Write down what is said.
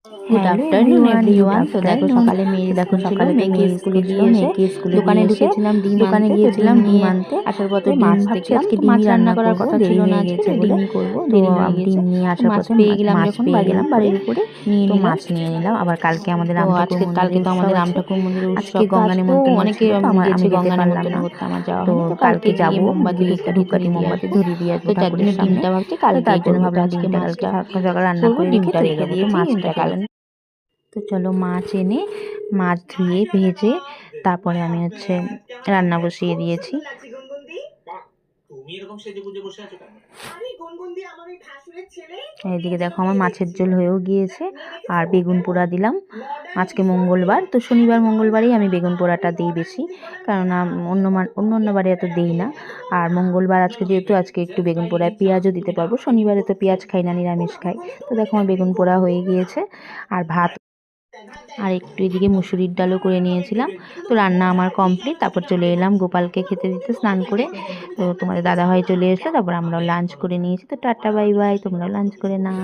Good hello afternoon everyone, good everyone. তো দেখো afternoon. সকালে মেয়ে দেখো স্কুল ছিল, সকালে তো মেয়েকে মেয়ে স্কুলে স্কুল ছিল, দিয়ে এসে মেয়েকে স্কুলে দোকানে দিয়ে এসে ঢুকেছিলাম ডিম দোকানে আনতে। তো গিয়েছিলাম ডিম ডিম নিয়ে আনতে। আসার পথে তো ডিম মাছ ভাবছি ভাবছিলাম আজকে তো মাছ ডিমই রান্না রান্না করার করব, কথা দেরি ছিল না, হয়ে আজকে গেছে বলে। ডিমই করব, তো দেরি হয়ে গেছে। ডিম নিয়ে তো আসার মাছ পথে পেয়ে গেলাম, মাছ যখন পেয়ে বাড়ির গেলাম উপরে বাড়ির উপরে। নিয়ে তো নিলাম। মাছ নিয়ে নিলাম। আবার কালকে আমাদের তো রাম ঠাকুর আজকে কালকে মন্দিরে তো উৎসব আমাদের রাম আছে। ঠাকুর মন্দিরে আজকে উৎসব, তো গঙ্গা আজ তো নিমন্ত্রণ অনেকে ছিল, তো আমি গেছে যেতে গঙ্গা পারলাম নিমন্ত্রণ না। করতে, আমার যাওয়া তো হয়নি। তো কালকে কালকে যাব, গিয়ে মোমবাতি গিয়ে ধূপকাঠি ধূপকাঠি ধরিয়ে দিয়ে মোমবাতি আসবো। ধরিয়ে দিয়ে আসবো তো যার জন্য ঠাকুরের সামনে। ডিমটা ভাবছি তো তার কালকেই জন্য করবো। তো ভাবলাম আজকে ডিমটা কালকে মাছটা সকাল সকাল রান্না করবো, করে রেখে ডিমটা চলে রেখে যাবো। তো দিয়েছি, মাছটা ডিমটা চলো, কালকে। তো চলো মাছ এনে মাছ ধুয়ে ভেজে তারপরে আমি রান্না বসিয়ে দিয়েছি। এইদিকে দেখো আমার মাছের ঝোল হয়েও গিয়েছে, আর বেগুন পোড়া দিলাম। আজকে মঙ্গলবার, তো শনিবার মঙ্গলবারেই আমি বেগুন পোড়াটা দিই বেশি, কেননা অন্য বারে এত দিই না। আর মঙ্গলবার আজকে যেহেতু, আজকে একটু বেগুন পোড়ায় পেঁয়াজও দিতে পারবো, শনিবারে তো পেঁয়াজ খাই না, নিরামিষ খাই। তো দেখো আমার বেগুন পোড়া হয়ে গিয়েছে, আর ভাত, আর একটু এদিকে মুসুরির ডালও করে নিয়েছিলাম। তো রান্না আমার কমপ্লিট। তারপর চলে এলাম গোপালকে খেতে দিতে স্নান করে। তো তোমাদের দাদাভাই চলে এসলো, তারপর আমরাও লাঞ্চ করে নিয়েছি। তো টাটা বাই বাই, তোমরাও লাঞ্চ করে নাও।